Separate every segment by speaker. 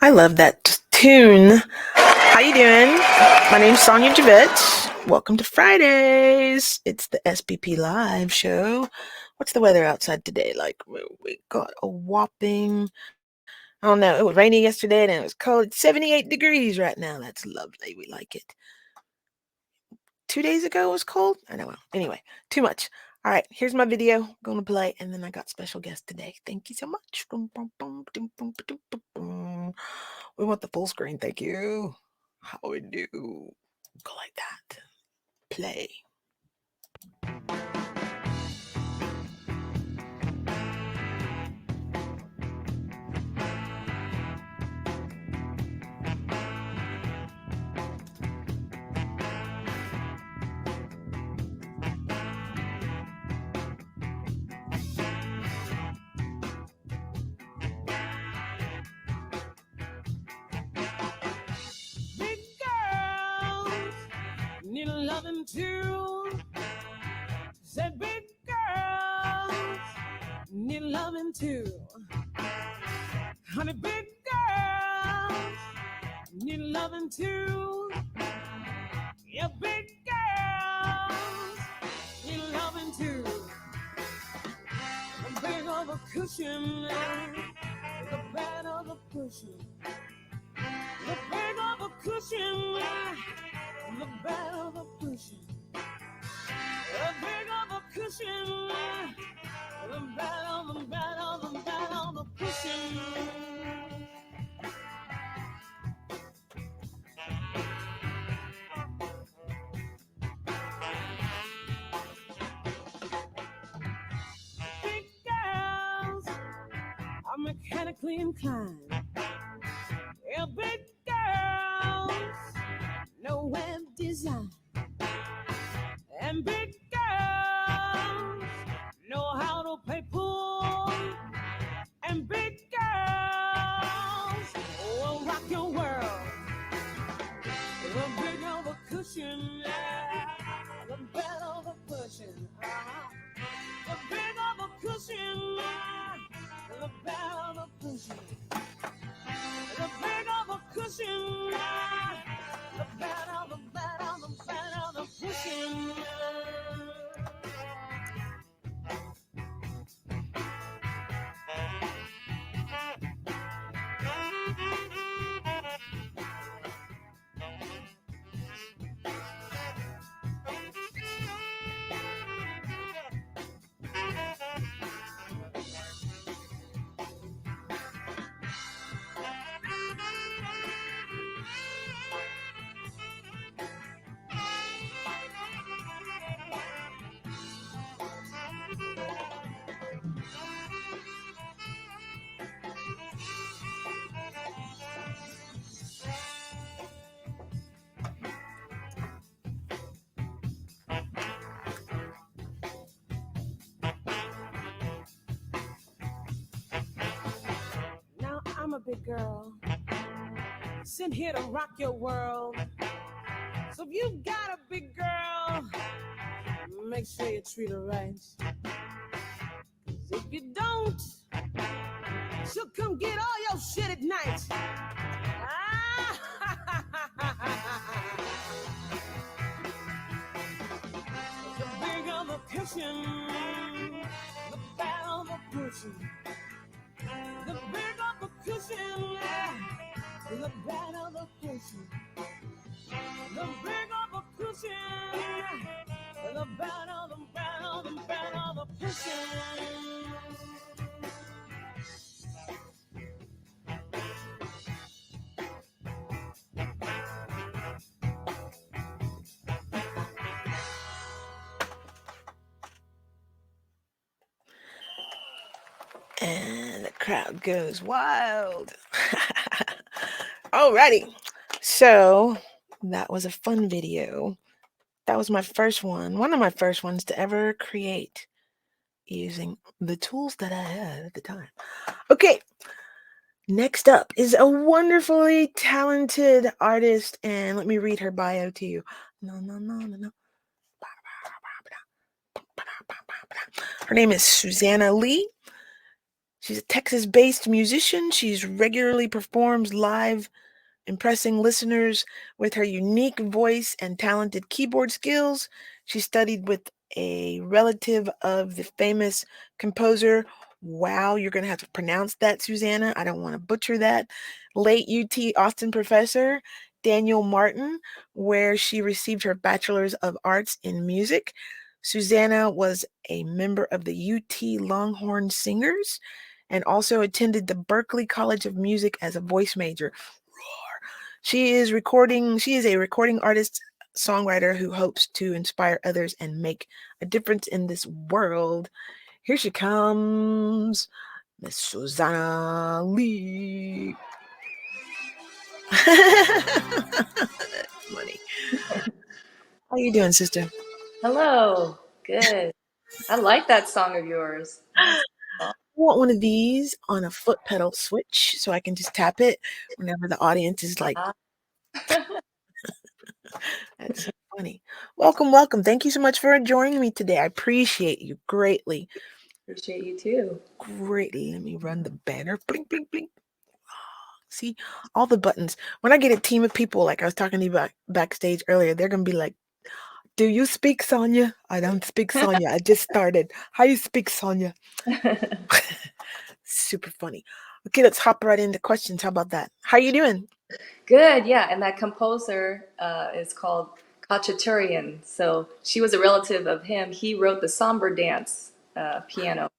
Speaker 1: I love that tune. How you doing? My name's Sonia Javette. Welcome to Fridays. It's the SBP Live show. What's the weather outside today like? We got a whopping, I don't know, it was rainy yesterday and it was cold. It's 78 degrees right now. That's lovely. We like it. 2 days ago it was cold? I know. Anyway, too much. All right, here's my video. I'm going to play, and then I got special guest today. Thank you so much. We want the full screen. Thank you. How we do? Go like that. Play. Big girls need loving too. Said big girls need loving too. Honey, big girls need loving too. Yeah, big girls need loving too. The big of a cushion, the bad of a cushion. The big of a cushion, the bad of a cushion. The big of a cushion, the bad of the bad of the bad of the cushion. Big girls are mechanically inclined. Yeah, big girls know web design. And big girls know how to play pool. And big girls will rock your world. The big of a cushion, the bed of a cushion. The big of a cushion, the bed of a cushion. The big of a cushion, the bad of the bad of the bad of the cushion. Now I'm a big girl, sent here to rock your world. So if you got a big girl, make sure you treat her right. 'Cause if you don't, she'll come get all your shit at night. The big of a cushion, the bad of a cushion. The big of a cushion, the bad of a cushion. The big of a cushion, the bad of the bad of the bad of a cushion. And the crowd goes wild. Alrighty. So that was a fun video. That was my first one of my first ones to ever create using the tools that I had at the time. Okay. Next up is a wonderfully talented artist, and let me read her bio to you. No. Her name is Susanna Lee. She's a Texas-based musician. She's regularly performs live, impressing listeners with her unique voice and talented keyboard skills. She studied with a relative of the famous composer. Wow, you're going to have to pronounce that, Susanna. I don't want to butcher that. Late UT Austin professor Daniel Martin, where she received her Bachelor's of Arts in Music. Susanna was a member of the UT Longhorn Singers and also attended the Berklee College of Music as a voice major. She is a recording artist, songwriter who hopes to inspire others and make a difference in this world. Here she comes, Miss Susanna Lee. That's funny. How you doing, sister?
Speaker 2: Hello. Good. I like that song of yours. That's
Speaker 1: I want one of these on a foot pedal switch so I can just tap it whenever the audience is like,
Speaker 2: awesome.
Speaker 1: that's so funny. Welcome, welcome. Thank you so much for joining me today. I appreciate you greatly.
Speaker 2: Appreciate you too.
Speaker 1: Greatly. Let me run the banner. Blink, blink, blink. See all the buttons. When I get a team of people, like I was talking to you about backstage earlier, they're gonna be like, "Do you speak Sonia?" I don't speak Sonia. I just started. How you speak Sonia? Super funny. Okay, let's hop right into questions. How about that? How you doing?
Speaker 2: Good. Yeah. And that composer is called Khachaturian. So she was a relative of him. He wrote the Somber Dance piano
Speaker 1: All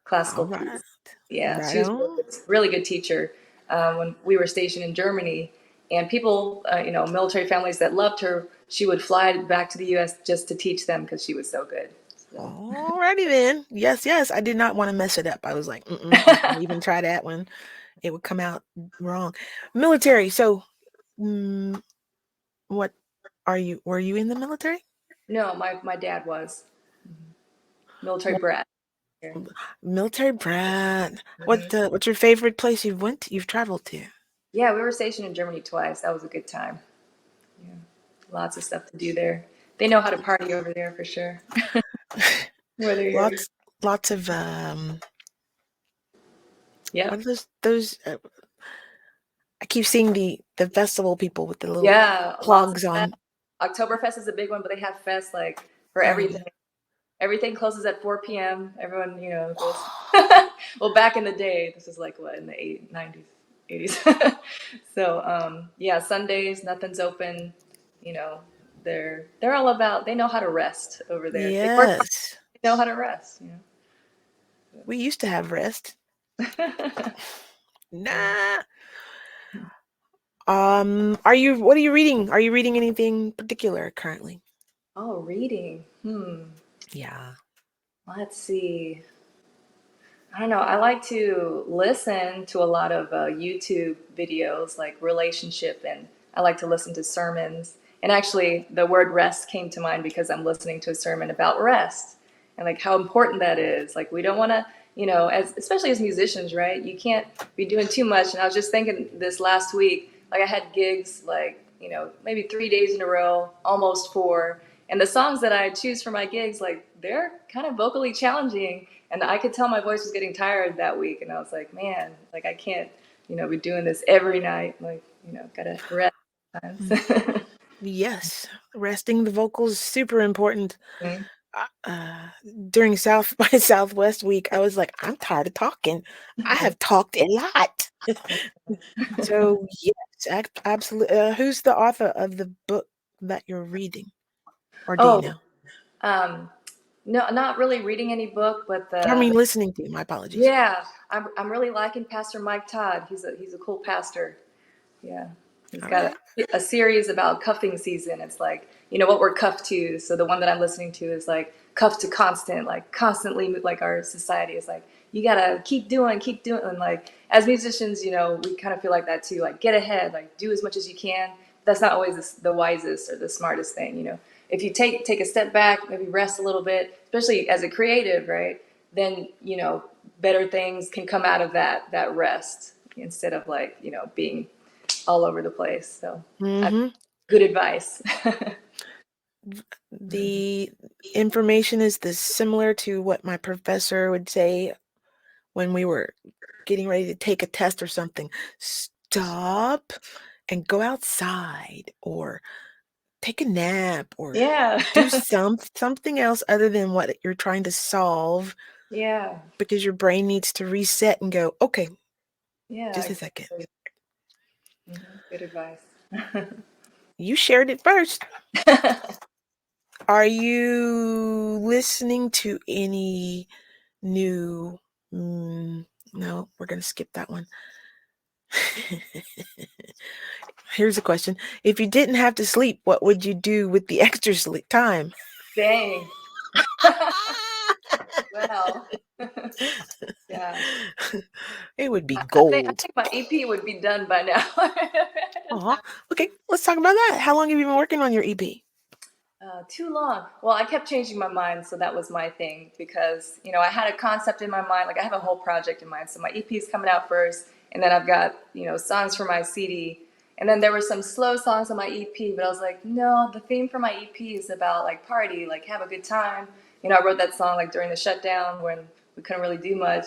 Speaker 2: classical
Speaker 1: right.
Speaker 2: piece. Yeah.
Speaker 1: Right
Speaker 2: She was a
Speaker 1: on.
Speaker 2: really good teacher when we were stationed in Germany. And people, military families that loved her, she would fly back to the U.S. just to teach them because she was so good. So.
Speaker 1: Alrighty then. Yes, yes. I did not want to mess it up. I was like, let's not even try that one. It would come out wrong. Military. So, mm, what are you? Were you in the military?
Speaker 2: No, my dad was military brat. Here.
Speaker 1: Military brat.
Speaker 2: Mhm.
Speaker 1: What's your favorite place you've traveled to?
Speaker 2: Yeah, we were stationed in Germany twice. That was a good time. Yeah, lots of stuff to do there. They know how to party over there for sure. Whether you're,
Speaker 1: Lots lots of
Speaker 2: yep,
Speaker 1: what are those I keep seeing the festival people with the little
Speaker 2: yeah, lots of
Speaker 1: clogs
Speaker 2: fest.
Speaker 1: on.
Speaker 2: Oktoberfest is a big one, but they have fest like for
Speaker 1: Oh
Speaker 2: everything.
Speaker 1: yeah.
Speaker 2: Everything closes at 4 p.m. Everyone, goes. Well, back in the day, this is like what in the 90s, 80s. So yeah, Sundays nothing's open. You know, they're all about. They know how to rest over there. They work hard.
Speaker 1: Yes.
Speaker 2: They know how to rest.
Speaker 1: We used to have rest.
Speaker 2: Yeah.
Speaker 1: Nah. What are you reading? Are you reading anything particular currently?
Speaker 2: Oh, reading.
Speaker 1: Yeah.
Speaker 2: Let's see. I don't know. I like to listen to a lot of YouTube videos like relationship, and I like to listen to sermons. And actually, the word rest came to mind because I'm listening to a sermon about rest and like how important that is. Like, we don't want to, as especially as musicians, right? You can't be doing too much. And I was just thinking this last week, like I had gigs like, maybe 3 days in a row, almost four. And the songs that I choose for my gigs, like they're kind of vocally challenging. And I could tell my voice was getting tired that week. And I was like, man, like I can't, be doing this every night. Like, gotta rest
Speaker 1: Mm.
Speaker 2: sometimes.
Speaker 1: Yes. Resting the vocals is super important.
Speaker 2: Mhm.
Speaker 1: Uh, uh, During South by Southwest week, I was like, I'm tired of talking. I have talked a lot. So yes, absolutely. Who's the author of the book that you're reading, or do you
Speaker 2: Oh,
Speaker 1: know?
Speaker 2: um, no, not really reading any book, but
Speaker 1: I
Speaker 2: the
Speaker 1: mean, listening to. My apologies.
Speaker 2: yeah, I'm really liking Pastor Mike Todd. He's a cool pastor. Yeah. He's
Speaker 1: All
Speaker 2: got
Speaker 1: right.
Speaker 2: a series about cuffing season. It's like, what we're cuffed to. So the one that I'm listening to is like cuffed to constant, like constantly, like our society is like, you gotta keep doing. And like, as musicians, we kind of feel like that too. Like, get ahead, like, do as much as you can. That's not always the wisest or the smartest thing, If you take a step back, maybe rest a little bit, especially as a creative, right? Then, better things can come out of that rest instead of like, being all over the place. So,
Speaker 1: Mm-hmm.
Speaker 2: good advice.
Speaker 1: The information is this similar to what my professor would say when we were getting ready to take a test or something. Stop and go outside or take a nap or
Speaker 2: Yeah.
Speaker 1: do something else other than what you're trying to solve
Speaker 2: Yeah.
Speaker 1: because your brain needs to reset and go, okay,
Speaker 2: Yeah,
Speaker 1: just a second.
Speaker 2: exactly. Good advice.
Speaker 1: You shared it first. Are you listening to any new? No, we're going to skip that one. Here's a question. If you didn't have to sleep, what would you do with the extra sleep time?
Speaker 2: Dang. Well, yeah.
Speaker 1: It would be
Speaker 2: I
Speaker 1: gold.
Speaker 2: think my EP would be done by now.
Speaker 1: Aw. Okay, let's talk about that. How long have you been working on your EP?
Speaker 2: Too long. Well, I kept changing my mind, so that was my thing because I had a concept in my mind. Like I have a whole project in mind. So my EP is coming out first, and then I've got songs for my CD, and then there were some slow songs on my EP. But I was like, no, the theme for my EP is about like party, like have a good time. I wrote that song like during the shutdown when we couldn't really do much.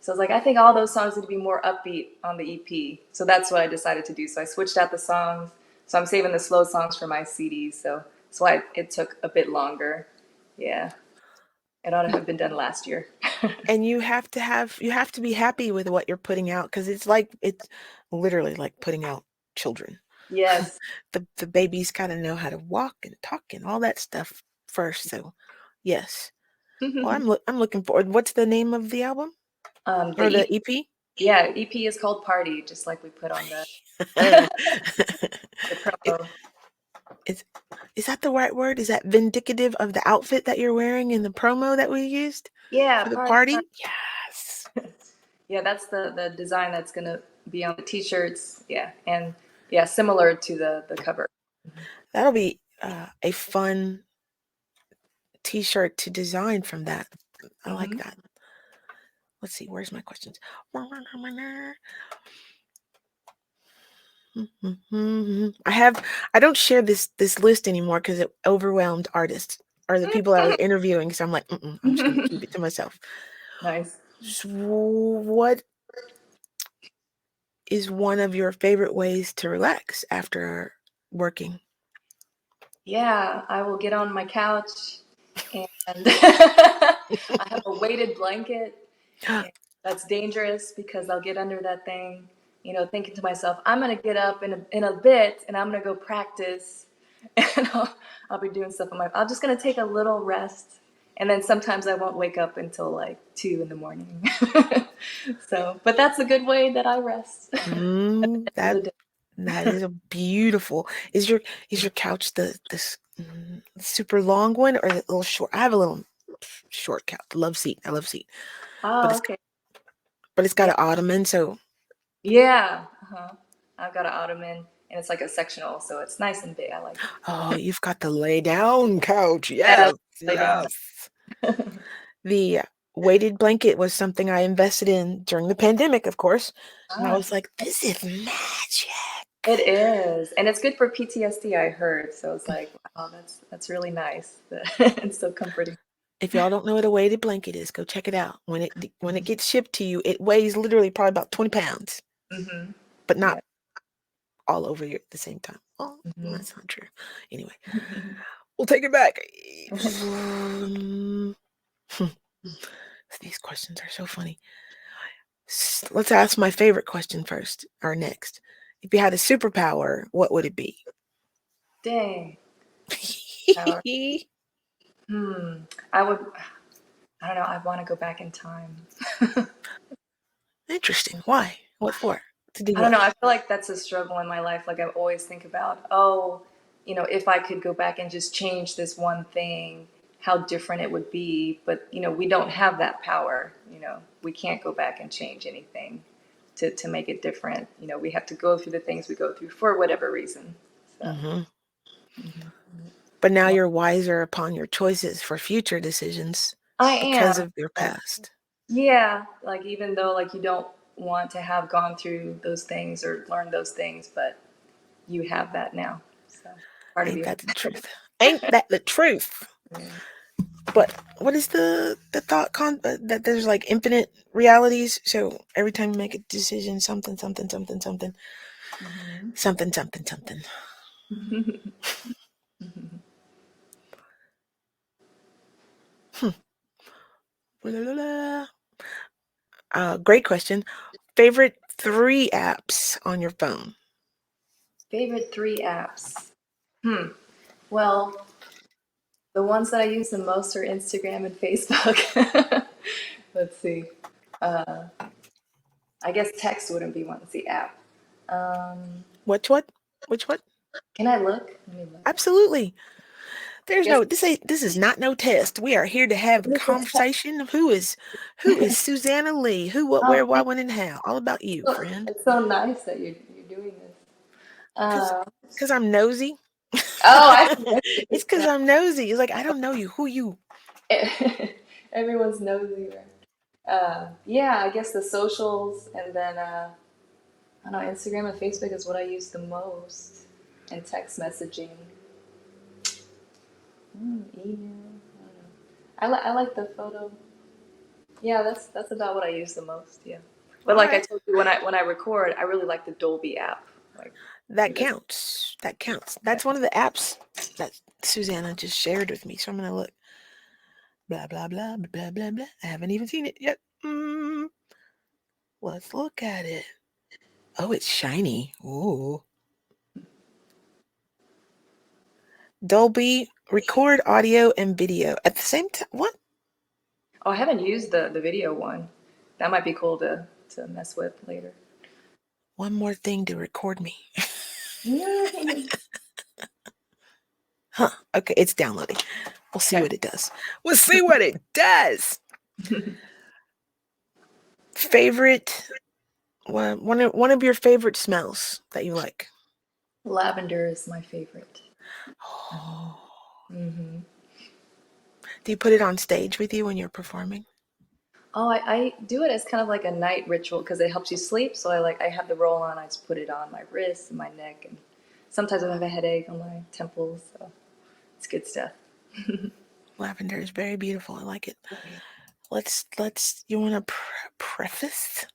Speaker 2: So I was like, I think all those songs need to be more upbeat on the EP. So that's what I decided to do. So I switched out the songs. So I'm saving the slow songs for my CDs. So that's why it took a bit longer. Yeah. It ought to have been done last year.
Speaker 1: And you have to be happy with what you're putting out because it's literally like putting out children.
Speaker 2: Yes.
Speaker 1: The babies kind of know how to walk and talk and all that stuff first. So, yes. Well, I'm looking forward. What's the name of the album
Speaker 2: The
Speaker 1: or the
Speaker 2: EP,
Speaker 1: EP?
Speaker 2: yeah, EP is called Party, just like we put on the the promo.
Speaker 1: is is that the right word? Is that vindicative of the outfit that you're wearing in the promo that we used
Speaker 2: Yeah,
Speaker 1: for the
Speaker 2: party.
Speaker 1: party? Yes.
Speaker 2: Yeah, that's the design that's gonna be on the t-shirts. Yeah, and yeah, similar to the cover.
Speaker 1: That'll be a fun t-shirt to design from that. I like
Speaker 2: Hmm.
Speaker 1: that. Let's see, where's my questions? I don't share this list anymore because it overwhelmed artists or the people I was interviewing. So I'm like, I'm just going to keep it to myself.
Speaker 2: Nice.
Speaker 1: So what is one of your favorite ways to relax after working?
Speaker 2: Yeah, I will get on my couch and I have a weighted blanket. And that's dangerous because I'll get under that thing, thinking to myself, I'm gonna get up in a bit and I'm gonna go practice, and I'll be doing stuff on my. I'm just gonna take a little rest, and then sometimes I won't wake up until like 2 in the morning. So, but that's a good way that I rest. At
Speaker 1: Mm,
Speaker 2: the end
Speaker 1: that
Speaker 2: of the
Speaker 1: that is a beautiful. Is your couch the super long one or the little short? I have a little short couch. Love seat. I love seat, but
Speaker 2: Oh,
Speaker 1: it's
Speaker 2: okay.
Speaker 1: but it's got
Speaker 2: Yeah,
Speaker 1: an ottoman. So
Speaker 2: yeah. I've got an ottoman, and it's like a sectional, so it's nice and big. I like it.
Speaker 1: oh, you've got the lay down couch.
Speaker 2: Yeah,
Speaker 1: Yes,
Speaker 2: lay down.
Speaker 1: yes. The weighted blanket was something I invested in during the pandemic, of course, and I
Speaker 2: Ah,
Speaker 1: was like, this is magic.
Speaker 2: it is, and it's good for PTSD. I heard, so it's like, wow, that's really nice. It's so comforting.
Speaker 1: If y'all don't know what a weighted blanket is, go check it out. When it gets shipped to you, it weighs literally probably about 20 pounds,
Speaker 2: Hmm.
Speaker 1: but not
Speaker 2: Yeah.
Speaker 1: all over you at the same time. Oh,
Speaker 2: Hmm.
Speaker 1: that's not true. Anyway, we'll take it back. Um, These questions are so funny. Let's ask my favorite question first, or next. If you had a superpower, what would it be?
Speaker 2: Dang. Power. Hmm. I would. I don't know. I want to go back in time.
Speaker 1: Interesting. Why? What for? To do
Speaker 2: I don't
Speaker 1: what?
Speaker 2: know. I feel like that's a struggle in my life. Like I always think about, oh, if I could go back and just change this one thing, how different it would be. But we don't have that power. We can't go back and change anything to make it different. We have to go through the things we go through for whatever reason. So,
Speaker 1: Hmm.
Speaker 2: mhm.
Speaker 1: But now
Speaker 2: Well,
Speaker 1: you're wiser upon your choices for future decisions
Speaker 2: I
Speaker 1: because
Speaker 2: am.
Speaker 1: of your past.
Speaker 2: Yeah, like even though like you don't want to have gone through those things or learned those things, but you have that now. So part of
Speaker 1: Ain't
Speaker 2: you.
Speaker 1: that the truth? Ain't that the truth?
Speaker 2: Yeah.
Speaker 1: But what is the thought that there's like infinite realities? So every time you make a decision, something, something, something, something,
Speaker 2: Hmm.
Speaker 1: something, something, something. Hmm. La, la, la. Great question. Favorite 3 apps on your phone?
Speaker 2: Favorite 3 apps? Well, the ones that I use the most are Instagram and Facebook. Let's see. Uh, I guess text wouldn't be one. It's the app. Um,
Speaker 1: Which what? Which what?
Speaker 2: can I look? Let me look.
Speaker 1: Absolutely. There's
Speaker 2: Guess
Speaker 1: no this is not no test. We are here to have a
Speaker 2: it's a text.
Speaker 1: conversation of who is Susanna Lee, who, what,
Speaker 2: Oh,
Speaker 1: where, why, when, and how. All about you, friend.
Speaker 2: it's so nice that you're doing this.
Speaker 1: Cause
Speaker 2: Uh,
Speaker 1: cause I'm nosy.
Speaker 2: oh, I
Speaker 1: It's cause I'm nosy. It's like I don't know you. Who you?
Speaker 2: everyone's nosy, right? Yeah, I guess the socials, and then I don't know, Instagram and Facebook is what I use the most, and text messaging, email. I like the photo. Yeah, that's about what I use the most. Yeah, but
Speaker 1: All
Speaker 2: like I
Speaker 1: right.
Speaker 2: told you, when I record, I really like the Dolby app. Like,
Speaker 1: That
Speaker 2: because
Speaker 1: counts. That counts. That's one of the apps that Susanna just shared with me. So I'm gonna look. Blah blah blah blah blah blah. I haven't even seen it yet. Let's look at it. Oh, it's shiny. Ooh. Dolby record audio and video at the same time. What?
Speaker 2: oh, I haven't used the video one. That might be cool to mess with later.
Speaker 1: One more thing to record me. Huh. Okay, it's downloading. We'll see
Speaker 2: Okay.
Speaker 1: what it does. We'll see what it does. Favorite one of your favorite smells that you like.
Speaker 2: Lavender is my favorite.
Speaker 1: Oh.
Speaker 2: Hmm.
Speaker 1: Do you put it on stage with you when you're performing?
Speaker 2: Oh, I do it as kind of like a night ritual because it helps you sleep. So I have the roll on. I just put it on my wrist and my neck, and sometimes I have a headache on my temples. So it's good stuff.
Speaker 1: Lavender is very beautiful. I like it. Let's you want to preface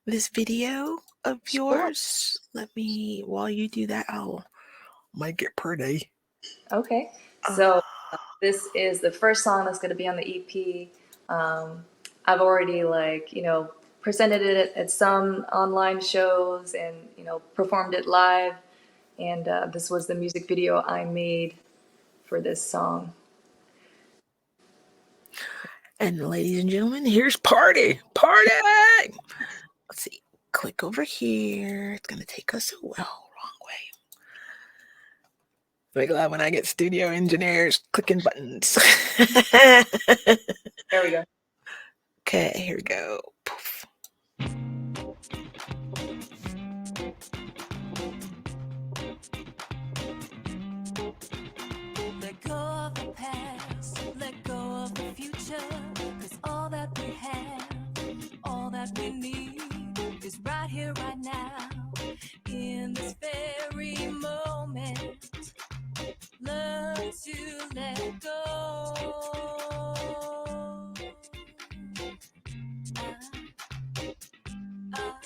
Speaker 1: this video of
Speaker 2: Sure.
Speaker 1: yours? Let me while you do that, I'll make it pretty.
Speaker 2: Okay.
Speaker 1: Uh,
Speaker 2: So this is the first song that's going to be on the EP. I've already presented it at some online shows and performed it live. And this was the music video I made for this song.
Speaker 1: and ladies and gentlemen, here's party. Party. Let's see. Click over here. It's gonna take us wrong way. I'm glad when I get studio engineers clicking buttons.
Speaker 2: There we go.
Speaker 1: Okay, here we go. Poof.
Speaker 3: Let go of the past, let go of the future, 'cause all that we have, all that we need is right here, right now, in this very moment. Learn to let go. Ah, ah,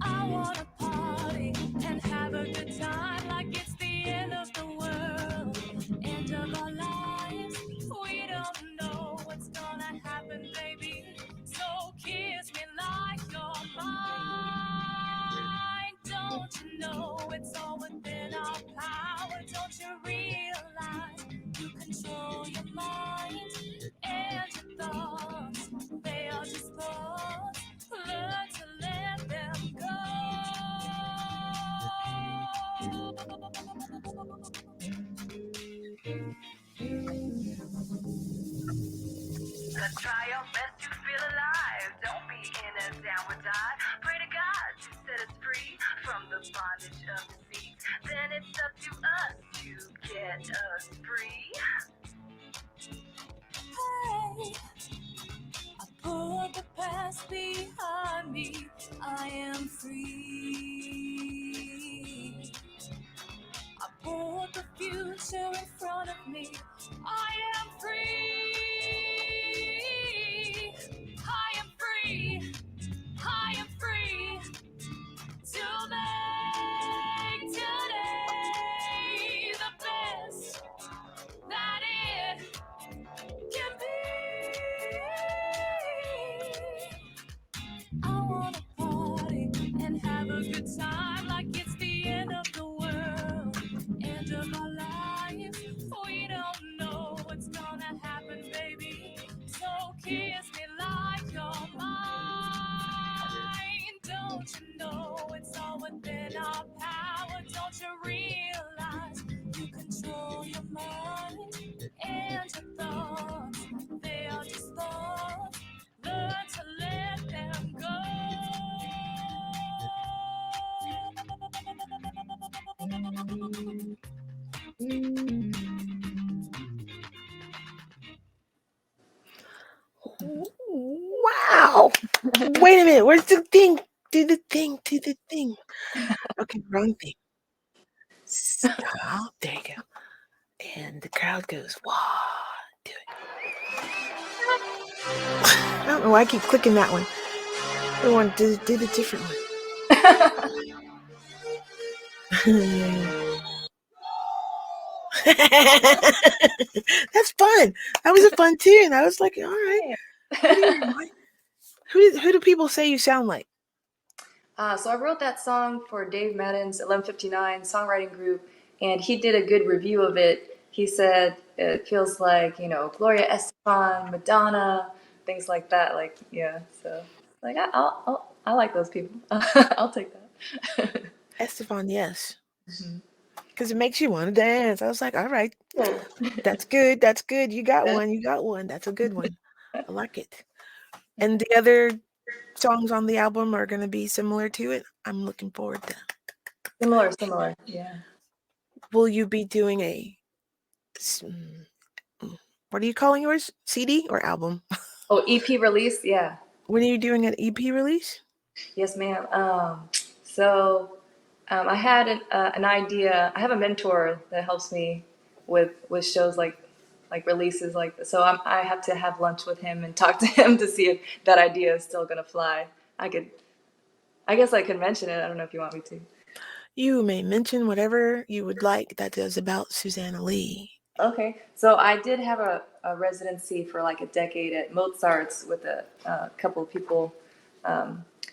Speaker 3: I wanna party and have a good time like it's the end of the world, end of our lives. We don't know what's gonna happen, baby. So kiss me like you're mine. Don't you know it's all within our power? Don't you realize you control your mind and your thoughts? They are just thoughts. Learn to let them go.
Speaker 4: Let's try our best to feel alive. Don't be in a downward dive. Pray to God to set us free from the bondage of disease. Then it's up to us to get us free.
Speaker 3: Hey, I put the past behind me. I am free. I put the future in front of me.
Speaker 1: Oh, wait a minute. Where's the thing? Do the thing. Do the thing. Okay, wrong thing. Stop. There you go. And the crowd goes, wow. Do it. I don't know why I keep clicking that one. I want to do the different one. That's fun. That was a fun tune. I was like, all right. Who do you remind? Who do people say you sound like?
Speaker 2: So I wrote that song for Dave Madden's 1159 songwriting group, and he did a good review of it. He said it feels like, Gloria Estefan, Madonna, things like that. Like, yeah. So, like, I like those people. I'll take that.
Speaker 1: Estefan, yes.
Speaker 2: Mhm.
Speaker 1: Because it makes you want to dance. I was like, all right,
Speaker 2: Cool.
Speaker 1: that's good. That's good. You got
Speaker 2: Yeah.
Speaker 1: one. You got one. That's a good one. I like it. And the other songs on the album are going to be similar to it. I'm looking forward to.
Speaker 2: Similar. Yeah.
Speaker 1: Will you be doing a, what are you calling yours? CD or album?
Speaker 2: Oh, EP release? Yeah.
Speaker 1: When are you doing an EP release?
Speaker 2: Yes, ma'am. I had an idea. I have a mentor that helps me with shows like releases like this. So I have to have lunch with him and talk to him to see if that idea is still gonna fly. I guess I could mention it. I don't know if you want me to.
Speaker 1: You may mention whatever you would like that is about Susanna Lee.
Speaker 2: Okay, so I did have a residency for like a decade at Mozart's with a couple of people.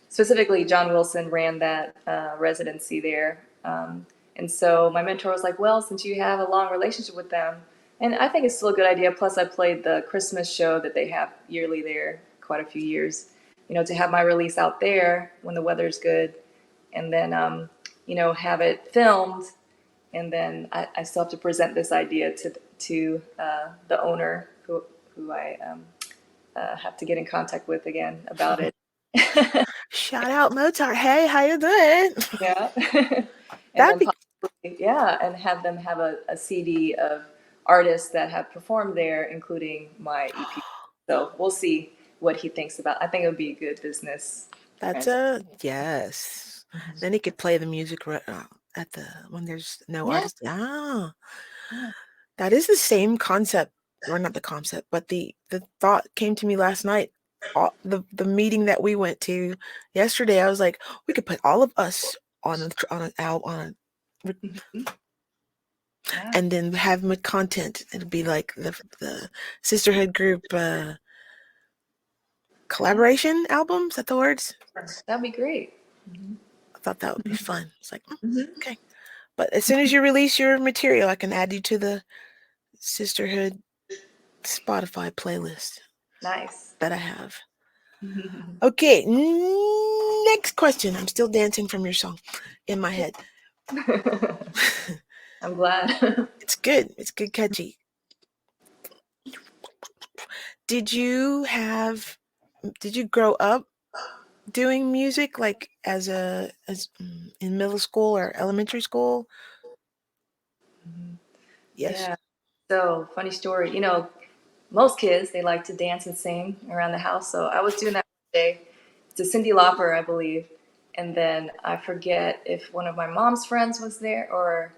Speaker 2: Specifically, John Wilson ran that residency there. And so my mentor was like, well, since you have a long relationship with them, and I think it's still a good idea. Plus, I played the Christmas show that they have yearly there quite a few years. To have my release out there when the weather's good, and then, have it filmed, and then I still have to present this idea to the owner who I have to get in contact with again about it.
Speaker 1: Shout out Mozart. Hey, how you doing?
Speaker 2: Yeah. And
Speaker 1: That'd
Speaker 2: then
Speaker 1: be
Speaker 2: possibly, yeah, and have them have a CD of artists that have performed there, including my EP. So we'll see what he thinks about. I think it would be good business.
Speaker 1: that's a yes. Then he could play the music at the when there's no
Speaker 2: Yeah.
Speaker 1: artist. That is the same concept, or not the concept, but the thought came to me last night. The meeting that we went to yesterday, I was like, we could put all of us on an album
Speaker 2: Mhm. Yeah.
Speaker 1: and then have them with content. It'd be like the sisterhood group collaboration album. Is that the words?
Speaker 2: That'd be great.
Speaker 1: I thought that would be fun. It's like,
Speaker 2: Mhm.
Speaker 1: okay. But as soon as you release your material, I can add you to the sisterhood Spotify playlist
Speaker 2: Nice.
Speaker 1: that I have. Okay, next question. I'm still dancing from your song in my head.
Speaker 2: I'm glad.
Speaker 1: It's good. It's good, catchy. Did you grow up doing music like as in middle school or elementary school? Yes.
Speaker 2: Yeah. So funny story. Most kids they like to dance and sing around the house. So I was doing that one day. It's a Cyndi Lauper, I believe. And then I forget if one of my mom's friends was there or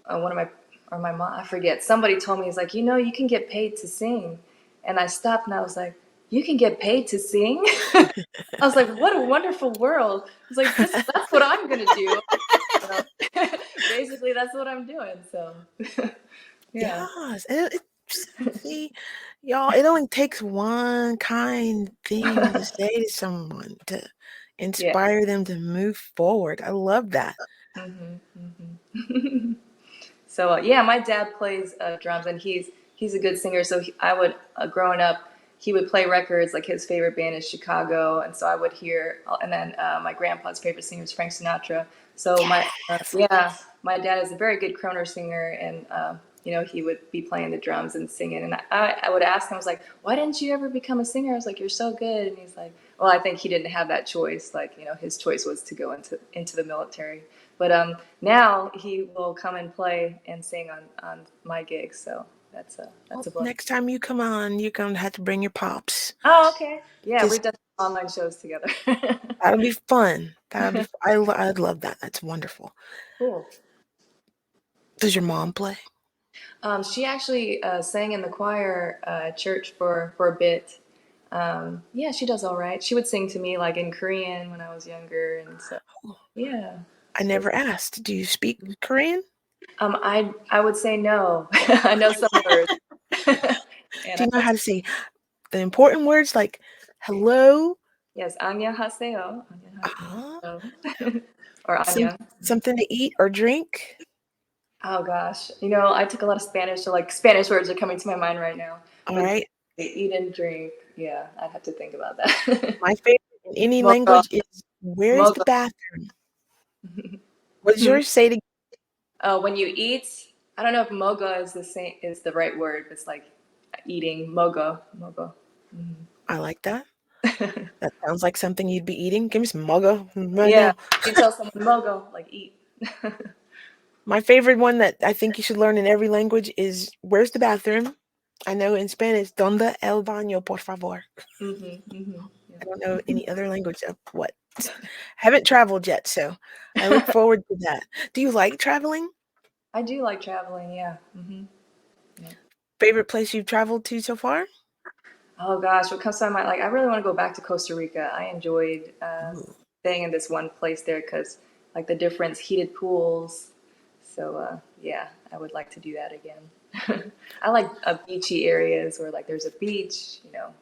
Speaker 2: one of my or my mom. I forget. Somebody told me he's like, you can get paid to sing. And I stopped and I was like, you can get paid to sing? I was like, what a wonderful world. I was like, that's what I'm gonna do. So, basically, that's what I'm doing. So yeah.
Speaker 1: Yes. See, y'all, it only takes one kind thing to say to someone to
Speaker 2: Yeah.
Speaker 1: inspire them to move forward. I love that.
Speaker 2: So yeah, my dad plays drums, and he's a good singer. So I would growing up, he would play records. Like his favorite band is Chicago, and so I would hear. And then my grandpa's favorite singer is Frank Sinatra. So my dad is a very good crooner singer, and he would be playing the drums and singing. And I would ask him, I was like, why didn't you ever become a singer? I was like, you're so good. And he's like, well, I think he didn't have that choice. Like his choice was to go into the military. But now he will come and play and sing on my gigs. So that's a blessing.
Speaker 1: Next time you come on, you're gonna have to bring your pops.
Speaker 2: Oh, okay. Yeah,
Speaker 1: Because
Speaker 2: we've done online shows together.
Speaker 1: That'll be fun. I'd love that. That's wonderful.
Speaker 2: Cool.
Speaker 1: Does your mom play?
Speaker 2: She actually sang in the choir at church for a bit. Yeah, she does all right. She would sing to me like in Korean when I was younger, and so yeah.
Speaker 1: I never asked. Do you speak Korean?
Speaker 2: I would say no. I know some words, and
Speaker 1: Do
Speaker 2: I
Speaker 1: you know
Speaker 2: have
Speaker 1: how
Speaker 2: to,
Speaker 1: to say the important words like hello?
Speaker 2: yes, 안녕하세요,
Speaker 1: Uh-huh.
Speaker 2: 안녕하세요, or
Speaker 1: Some
Speaker 2: 안녕.
Speaker 1: something to eat or drink?
Speaker 2: Oh gosh, you know, I took a lot of Spanish, so like Spanish words are coming to my mind right now.
Speaker 1: All
Speaker 2: But
Speaker 1: right.
Speaker 2: eat and drink, yeah, I'd have to think about that.
Speaker 1: My favorite in any
Speaker 2: Mogo,
Speaker 1: language is where's the
Speaker 2: mogo.
Speaker 1: bathroom? What does
Speaker 2: Hmm.
Speaker 1: yours say to
Speaker 2: When you eat, I don't know if mogo is the same is the right word. But it's like eating mogo, mogo.
Speaker 1: I like that. That sounds like something you'd be eating. Give me some muggo right
Speaker 2: Yeah,
Speaker 1: now.
Speaker 2: you tell someone mogo, like eat.
Speaker 1: My favorite one that I think you should learn in every language is where's the bathroom? I know in Spanish, ¿Dónde el baño, por favor?
Speaker 2: Yeah.
Speaker 1: I don't know any other language of what. Haven't traveled yet, so I look forward to that. Do you like traveling?
Speaker 2: I do like traveling. Yeah. Yeah.
Speaker 1: Favorite place you've traveled to so far?
Speaker 2: Oh gosh, what comes to my mind? Like, I really want to go back to Costa Rica. I enjoyed
Speaker 1: Ooh.
Speaker 2: staying in this one place there because, like, the different heated pools. So, yeah, I would like to do that again. I like beachy areas where, like, there's a beach, you know,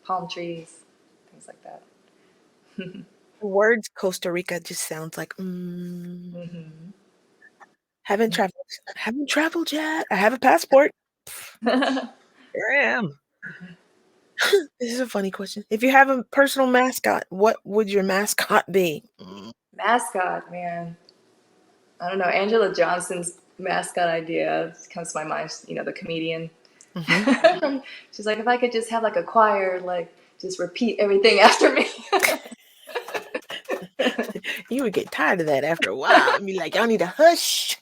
Speaker 2: palm trees, things like that.
Speaker 1: Words Costa Rica just sounds like
Speaker 2: Hmm.
Speaker 1: haven't traveled yet. I have a passport. Here I am. This is a funny question. If you have a personal mascot, what would your mascot be?
Speaker 2: Mascot, man. I don't know. Angela Johnson's mascot idea comes to my mind. You know, the comedian.
Speaker 1: Hmm.
Speaker 2: She's like, if I could just have like a choir, like just repeat everything after me.
Speaker 1: You would get tired of that after a while and be like, y'all need to hush.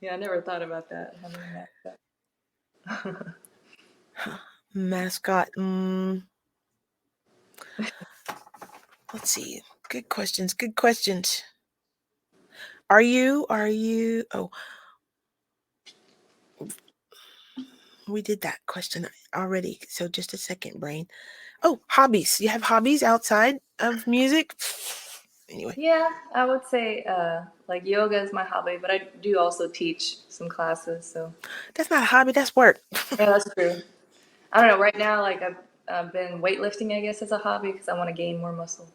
Speaker 2: Yeah, I never thought about that. Having a mascot.
Speaker 1: Mascot. Let's see. Good questions. Good questions. Are you, oh, we did that question already. So just a second, brain. Oh, hobbies. You have hobbies outside of music? Anyway,
Speaker 2: Yeah, I would say like yoga is my hobby, but I do also teach some classes. So
Speaker 1: that's not a hobby, that's work.
Speaker 2: yeah, that's true. I don't know. Right now, like I've been weightlifting, I guess, as a hobby because I want to gain more muscle.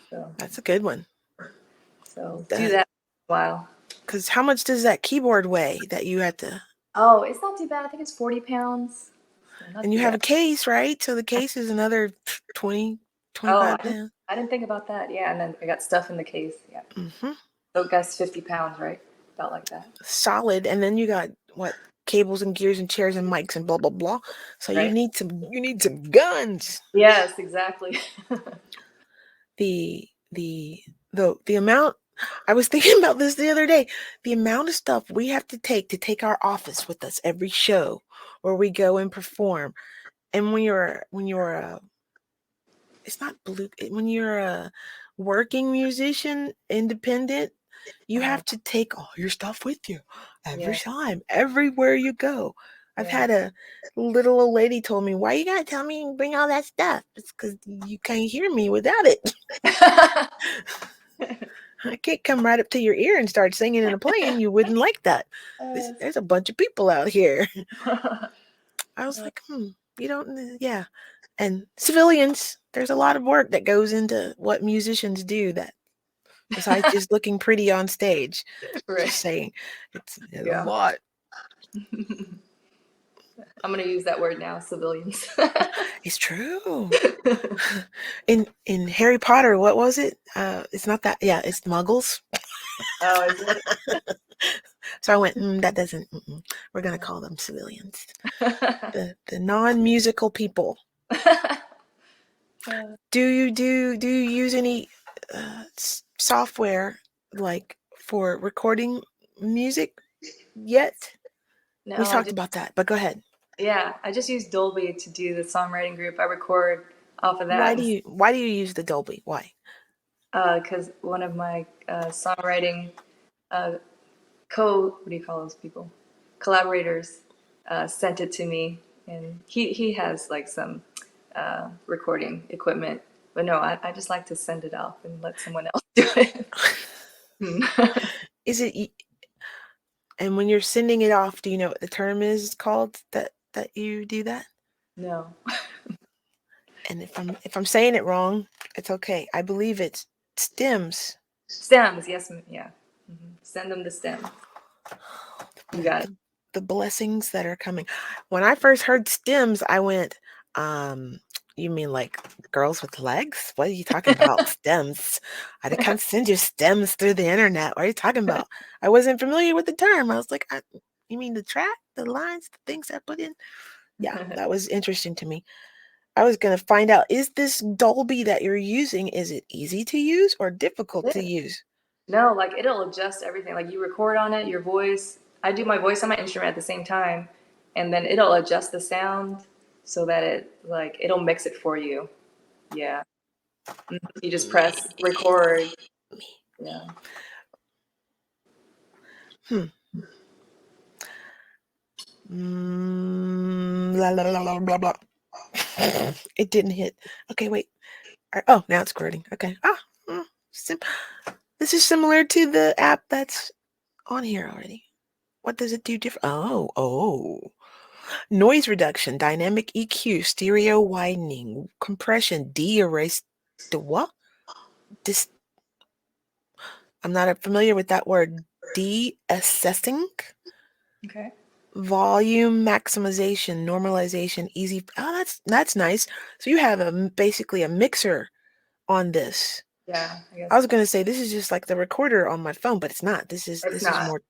Speaker 2: So
Speaker 1: That's a good one.
Speaker 2: do that for a while.
Speaker 1: Because how much does that keyboard weigh that you have to?
Speaker 2: Oh, it's not too bad. I think it's 40 pounds. So not
Speaker 1: And you
Speaker 2: too
Speaker 1: have a
Speaker 2: bad.
Speaker 1: case, right? So the case is another 20,
Speaker 2: Oh,
Speaker 1: 25 pounds.
Speaker 2: I didn't think about that. Yeah, and then I got stuff in the case. Yeah.
Speaker 1: Hmm.
Speaker 2: So it gets 50 pounds, right? About like that.
Speaker 1: Solid. And then you got what? Cables and gears and chairs and mics and blah blah blah. So
Speaker 2: Right?
Speaker 1: you need some guns.
Speaker 2: Yes, exactly.
Speaker 1: The the amount I was thinking about this the other day. The amount of stuff we have to take our office with us every show where we go and perform. And when you're it's not blue when you're a working musician, independent, you
Speaker 2: Uh-huh.
Speaker 1: have to take all your stuff with you every
Speaker 2: Yeah,
Speaker 1: time, everywhere you go. I've
Speaker 2: yeah.
Speaker 1: had a little old lady told me, "Why you gotta tell me and bring all that stuff? It's because you can't hear me without it. I can't come right up to your ear and start singing and playing. You wouldn't like that. There's a bunch of people out here." I was like, you don't, yeah. And civilians, there's a lot of work that goes into what musicians do that besides just looking pretty on stage.
Speaker 2: Right.
Speaker 1: Just saying, it's a
Speaker 2: Yeah.
Speaker 1: lot.
Speaker 2: I'm gonna use that word now, civilians.
Speaker 1: It's true. In Harry Potter, what was it? It's not that. Yeah, it's Muggles.
Speaker 2: Oh, is it?
Speaker 1: So I went, that doesn't. We're gonna call them civilians. The non-musical people. Do you use any software like for recording music yet?
Speaker 2: No,
Speaker 1: We
Speaker 2: I
Speaker 1: talked
Speaker 2: just
Speaker 1: about that, but go ahead.
Speaker 2: yeah, I just use Dolby to do the songwriting group. I record off of
Speaker 1: Why
Speaker 2: that.
Speaker 1: do you use the Dolby? Why?
Speaker 2: Because one of my songwriting uh, what do you call those people? Collaborators sent it to me, and he has like some recording equipment. But no, I just like to send it off and let someone else do it.
Speaker 1: Is it and when you're sending it off, do you know what the term is called that you do that?
Speaker 2: No.
Speaker 1: And if I'm saying it wrong, it's okay. I believe it's stems.
Speaker 2: Stems, yes, yeah. Send them the stems. You got it.
Speaker 1: The blessings that are coming. When I first heard stems, I went, you mean like girls with legs? What are you talking about? Stems. I can't send you stems through the internet. What are you talking about? I wasn't familiar with the term. I was like, you mean the track, the lines, the things I put in? Yeah, that was interesting to me. I was going to find out, is this Dolby that you're using, is it easy to use or difficult to use?
Speaker 2: No, like it'll adjust everything. Like you record on it, your voice. I do my voice on my instrument at the same time, and then it'll adjust the sound so that it'll mix it for you. Yeah. You just press record. Yeah.
Speaker 1: Blah, blah, blah, blah, blah. It didn't hit. Okay, wait. Oh, now it's recording. Okay. This is similar to the app that's on here already. What does it do different? Oh. Noise reduction, dynamic EQ, stereo widening, compression, de-erase. The what? I'm not familiar with that word. De-assessing.
Speaker 2: Okay.
Speaker 1: Volume maximization, normalization, easy. Oh, that's nice. So you have basically a mixer on this.
Speaker 2: Yeah, I guess
Speaker 1: I was gonna say this is just like the recorder on my phone, but it's not. This is
Speaker 2: not.
Speaker 1: more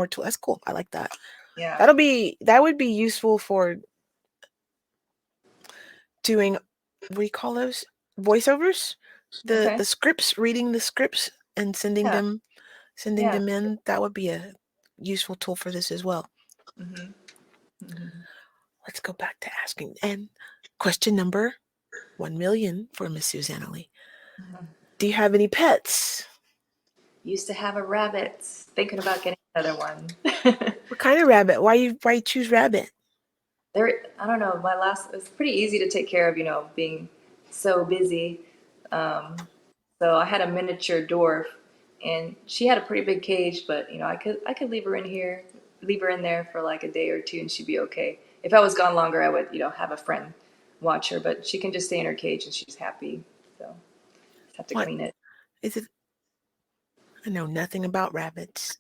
Speaker 1: tool. That's cool. I like that.
Speaker 2: Yeah.
Speaker 1: That would be useful for doing, what do you call those, voiceovers,
Speaker 2: Okay.
Speaker 1: the scripts, reading the scripts and sending
Speaker 2: Yeah.
Speaker 1: them
Speaker 2: Yeah.
Speaker 1: in. That would be a useful tool for this as well. Let's go back to asking. And question number 1,000,000 for Miss Susanna Lee. Do you have any pets?
Speaker 2: Used to have a rabbit. Thinking about getting another one.
Speaker 1: What kind of rabbit? Why you choose rabbit?
Speaker 2: I don't know. It was pretty easy to take care of, being so busy. So I had a miniature dwarf, and she had a pretty big cage, but I could leave her in there for like a day or two, and she'd be okay. If I was gone longer, I would have a friend watch her, but she can just stay in her cage and she's happy. So just have to
Speaker 1: What
Speaker 2: clean it.
Speaker 1: is it? I know nothing about rabbits.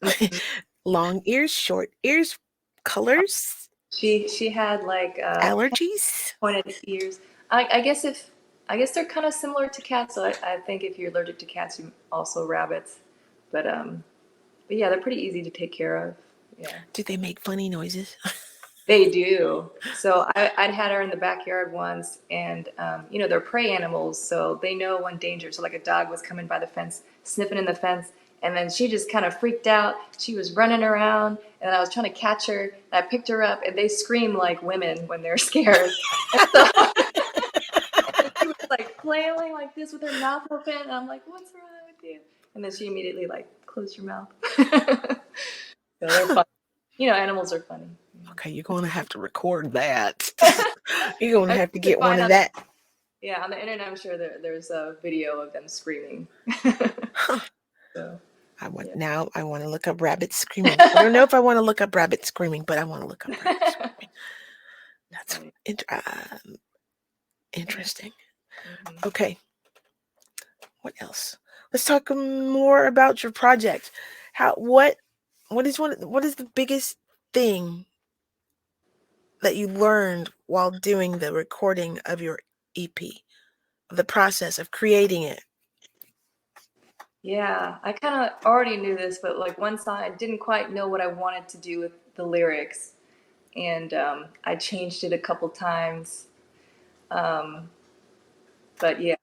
Speaker 1: Long ears, short ears, colors,
Speaker 2: She had like
Speaker 1: allergies.
Speaker 2: pointed ears. I guess they're kind of similar to cats. So I think if you're allergic to cats, you also rabbits. But yeah, they're pretty easy to take care of. Yeah,
Speaker 1: Do they make funny noises?
Speaker 2: they do. So I'd had her in the backyard once, and they're prey animals, so they know when danger. So like a dog was coming by the fence, sniffing in the fence, and then she just kind of freaked out. She was running around, and I was trying to catch her. And I picked her up, and they scream like women when they're scared. She was like flailing like this with her mouth open, and I'm like, "What's wrong with you?" And then she immediately like closed her mouth. So they're fun. Animals are funny.
Speaker 1: Okay, you're going to have to record that. You're going to
Speaker 2: I
Speaker 1: have to
Speaker 2: could
Speaker 1: get one
Speaker 2: find
Speaker 1: of
Speaker 2: on
Speaker 1: that.
Speaker 2: Yeah, on the internet, I'm sure there's a video of them screaming. So,
Speaker 1: I want
Speaker 2: yeah.
Speaker 1: now. I want to look up rabbits screaming. I don't know if I want to look up rabbits screaming, but I want to look up rabbits screaming. That's interesting. Okay. What else? Let's talk more about your project. What is the biggest thing that you learned while doing the recording of your EP, the process of creating it?
Speaker 2: Yeah, I kind of already knew this, but like one song, I didn't quite know what I wanted to do with the lyrics, and I changed it a couple times. Um, but yeah,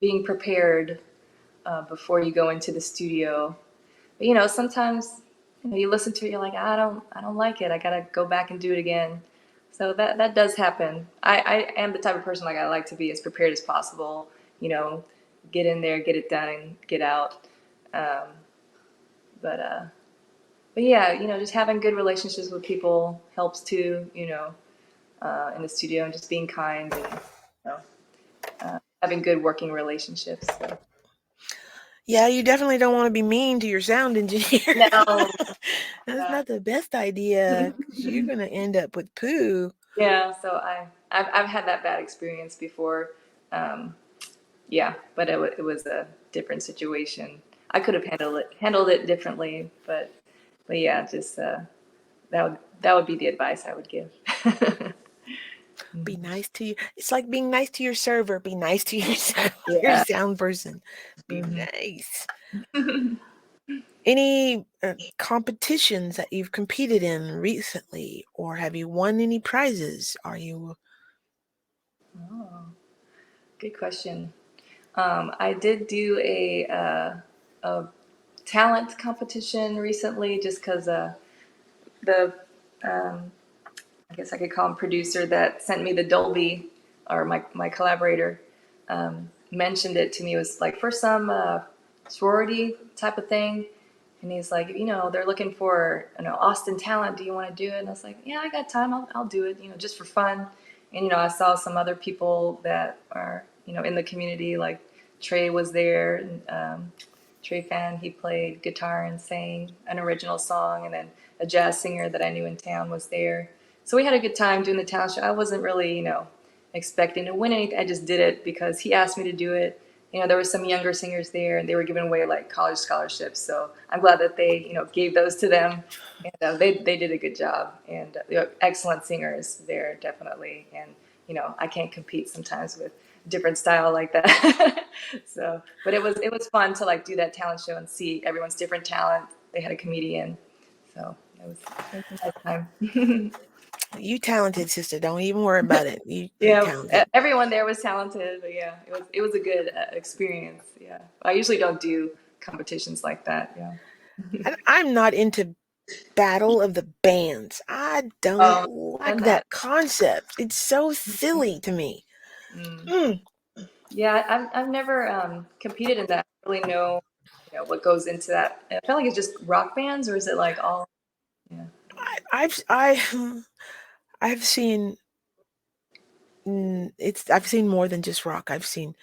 Speaker 2: being prepared before you go into the studio. But sometimes you listen to it, you're like, I don't like it. I gotta go back and do it again. So that does happen. I am the type of person, like, I like to be as prepared as possible. You know, get in there, get it done, and get out. Um, but uh, but yeah, just having good relationships with people helps too. In the studio, and just being kind, and know, having good working relationships. So.
Speaker 1: Yeah, you definitely don't want to be mean to your sound engineer.
Speaker 2: No.
Speaker 1: That's
Speaker 2: Yeah.
Speaker 1: not the best idea because you're going to end up with poo.
Speaker 2: Yeah. So I've had that bad experience before. Um, yeah, but it was a different situation. I could have handled it differently, but yeah, just that would be the advice I would give.
Speaker 1: Be nice to you. It's like being nice to your server. Be nice to your your
Speaker 2: Yeah.
Speaker 1: sound person. Be
Speaker 2: Hmm.
Speaker 1: nice. Any competitions that you've competed in recently, or have you won any prizes? Are you?
Speaker 2: Oh, good question. I did do a talent competition recently, just because the um, I guess I could call him producer that sent me the Dolby, or my collaborator, mentioned it to me. It was like for some sorority type of thing. And he's like, they're looking for, Austin talent. Do you want to do it? And I was like, yeah, I got time. I'll do it, just for fun. And, I saw some other people that are, in the community, like Trey was there. And, Trey Fan, he played guitar and sang an original song. And then a jazz singer that I knew in town was there. So we had a good time doing the talent show. I wasn't really, expecting to win anything. I just did it because he asked me to do it. There were some younger singers there, and they were giving away like college scholarships. So I'm glad that they, gave those to them, and they did a good job. And excellent singers there, definitely. And I can't compete sometimes with different style like that. So, but it was fun to like do that talent show and see everyone's different talent. They had a comedian, so it was a nice time.
Speaker 1: You talented, sister. Don't even worry about it. You're
Speaker 2: Yeah,
Speaker 1: talented.
Speaker 2: everyone there was talented, but yeah, it was a good experience. Yeah, I usually don't do competitions like that. Yeah.
Speaker 1: I'm not into battle of the bands. I don't like
Speaker 2: Done that.
Speaker 1: that concept. It's so silly to me.
Speaker 2: Mm.
Speaker 1: Mm.
Speaker 2: Yeah, I've never competed in that. I don't really know, what goes into that. I feel like it's just rock bands, or is it like all? Yeah.
Speaker 1: I've seen I've seen more than just rock. I've seen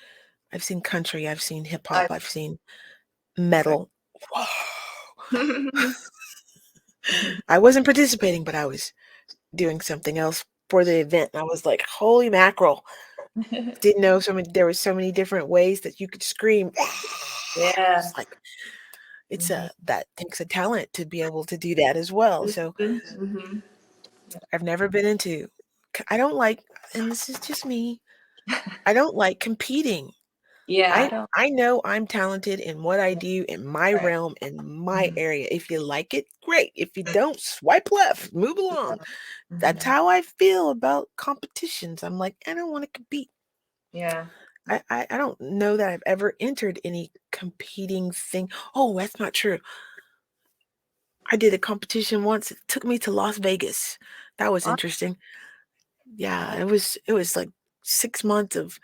Speaker 1: country. I've seen hip
Speaker 2: I,
Speaker 1: hop. I've seen
Speaker 2: okay.
Speaker 1: metal. Whoa. I wasn't participating, but I was doing something else for the event. And I was like, holy mackerel. Didn't know there was so many different ways that you could scream.
Speaker 2: Yeah.
Speaker 1: It's like
Speaker 2: Hmm.
Speaker 1: that takes a talent to be able to do that as well. So
Speaker 2: Hmm.
Speaker 1: I've never been into I don't like, and this is just me, I don't like competing.
Speaker 2: Yeah, I
Speaker 1: I
Speaker 2: don't.
Speaker 1: I know I'm talented in what I do in my
Speaker 2: Right.
Speaker 1: realm, in my
Speaker 2: Hmm.
Speaker 1: area. If you like it, great. If you don't, swipe left, move along. That's
Speaker 2: Hmm.
Speaker 1: how I feel about competitions. I'm like, I don't want to compete.
Speaker 2: Yeah.
Speaker 1: I don't know that I've ever entered any competing thing. Oh, that's not true. I did a competition once. It took me to Las Vegas. That was
Speaker 2: Oh,
Speaker 1: interesting. Yeah, it was like 6 months of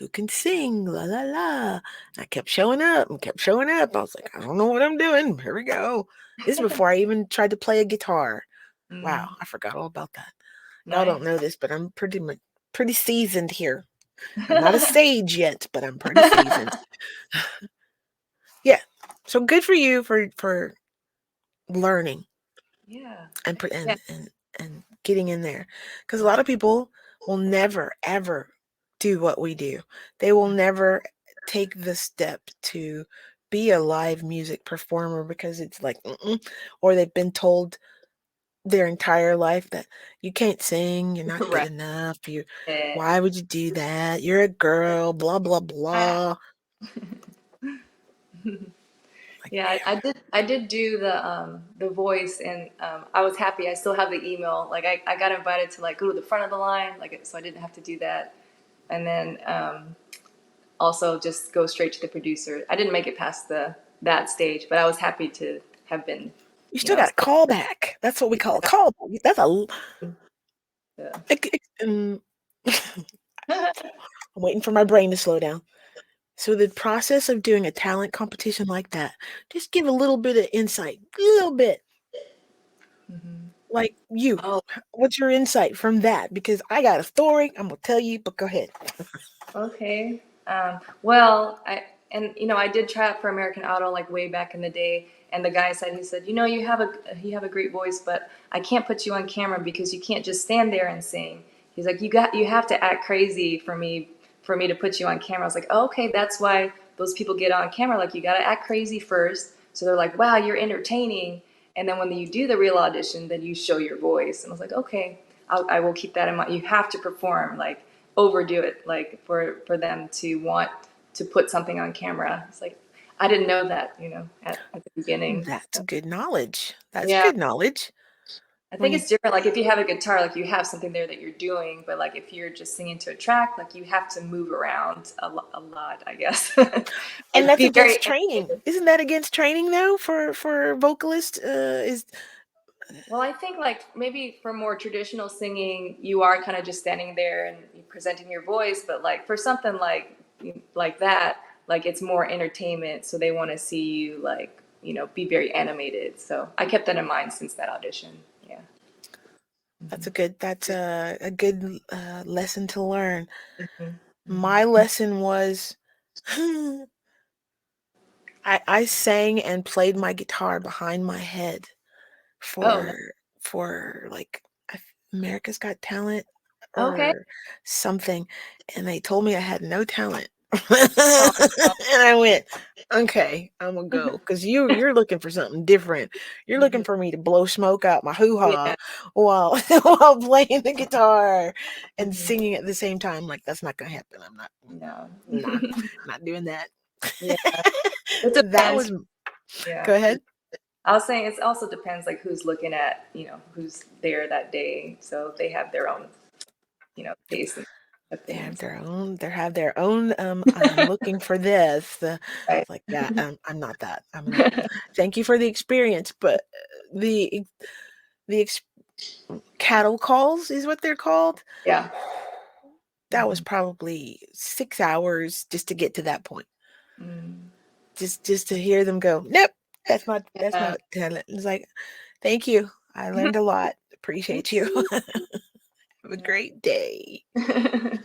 Speaker 1: who can sing, la la la. I kept showing up and kept showing up. I was like, I don't know what I'm doing. Here we go. This is before I even tried to play a guitar. Wow,
Speaker 2: mm,
Speaker 1: I forgot all about that. Y'all don't
Speaker 2: nice.
Speaker 1: know this, but I'm pretty seasoned here. I'm not a sage yet, but I'm pretty seasoned. Yeah. So good for you for learning
Speaker 2: Yeah.
Speaker 1: and
Speaker 2: Yeah.
Speaker 1: and getting in there, because a lot of people will never ever do what we do. They will never take the step to be a live music performer because it's like or they've been told their entire life that you can't sing, you're not good
Speaker 2: Right.
Speaker 1: enough, you
Speaker 2: Yeah.
Speaker 1: why would you do that, you're a girl, blah blah blah. Like,
Speaker 2: Yeah, I did do the voice, and I was happy. I still have the email. Like I got invited to like go to the front of the line, like so I didn't have to do that. And then also just go straight to the producer. I didn't make it past the that stage, but I was happy to have been,
Speaker 1: you still got a
Speaker 2: still,
Speaker 1: callback. That's what we call a callback. That's a
Speaker 2: so
Speaker 1: I'm waiting for my brain to slow down. So the process of doing a talent competition like that, just give a little bit of insight, a little bit.
Speaker 2: Mhm.
Speaker 1: Like you,
Speaker 2: Oh,
Speaker 1: what's your insight from that? Because I got a story, I'm gonna tell you, but go ahead.
Speaker 2: okay. Well, I did try out for American Idol like way back in the day, and the guy said you have a great voice, but I can't put you on camera because you can't just stand there and sing. He's like you have to act crazy for me to put you on camera. I was like, oh, okay, that's why those people get on camera. Like you got to act crazy first, so they're like, wow, you're entertaining, and then when you do the real audition, then you show your voice. And I was like, okay, I will keep that in mind. You have to perform like overdo it like for them to want to put something on camera. It's like I didn't know that, at the beginning.
Speaker 1: That's
Speaker 2: So,
Speaker 1: good knowledge. That's
Speaker 2: yeah,
Speaker 1: good knowledge.
Speaker 2: I
Speaker 1: When
Speaker 2: think
Speaker 1: you
Speaker 2: it's different. Like if you have a guitar, like you have something there that you're doing, but like if you're just singing to a track, like you have to move around a lot, I guess.
Speaker 1: and
Speaker 2: Like
Speaker 1: that's
Speaker 2: be very
Speaker 1: against training. Isn't that against training though for vocalists? Is
Speaker 2: well, I think like maybe for more traditional singing, you are kind of just standing there and presenting your voice, but like for something like that, like it's more entertainment, so they want to see you like, be very animated. So I kept that in mind since that audition. Yeah.
Speaker 1: that's a good lesson to learn.
Speaker 2: Mhm.
Speaker 1: My lesson was I sang and played my guitar behind my head
Speaker 2: Oh, no.
Speaker 1: for like America's Got Talent
Speaker 2: Okay.
Speaker 1: or something, and they told me I had no talent.
Speaker 2: Oh, no.
Speaker 1: And I went, okay, I'm gonna go because you're looking for something different. You're looking
Speaker 2: Mhm.
Speaker 1: for me to blow smoke out my hoo ha
Speaker 2: Yeah.
Speaker 1: while while playing the guitar and
Speaker 2: Mhm.
Speaker 1: singing at the same time. Like that's not gonna happen. I'm not,
Speaker 2: No.
Speaker 1: nah, not doing that.
Speaker 2: Yeah. It
Speaker 1: That
Speaker 2: depends.
Speaker 1: was
Speaker 2: Yeah.
Speaker 1: go ahead.
Speaker 2: I was saying it also depends like who's looking at, who's there that day. So they have their own, taste and
Speaker 1: They have
Speaker 2: opinions.
Speaker 1: their own. They have their own. I'm looking for this.
Speaker 2: Right.
Speaker 1: It's like that. I'm not that. I'm not. Thank you for the experience, but the cattle calls is what they're called.
Speaker 2: Yeah.
Speaker 1: That was
Speaker 2: Mhm.
Speaker 1: probably 6 hours just to get to that point.
Speaker 2: Mm.
Speaker 1: Just to hear them go. Nope, that's
Speaker 2: Yeah.
Speaker 1: not talent. It's like, thank you. I learned a lot.
Speaker 2: Me
Speaker 1: Appreciate you.
Speaker 2: too.
Speaker 1: Have a great day.
Speaker 2: Yeah.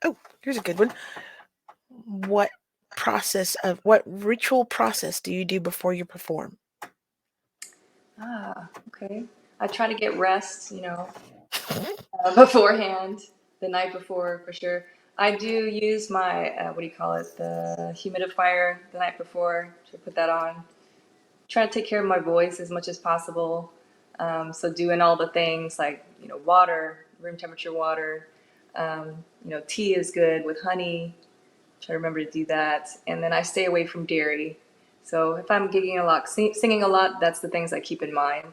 Speaker 1: Oh, here's a good one. What what ritual process do you do before you perform?
Speaker 2: Okay. I try to get rest, beforehand, the night before for sure. I do use my, what do you call it, the humidifier the night before to put that on. Try to take care of my voice as much as possible. So doing all the things like, water, room temperature water, tea is good with honey. Try to remember to do that. And then I stay away from dairy. So if I'm gigging a lot, singing a lot, that's the things I keep in mind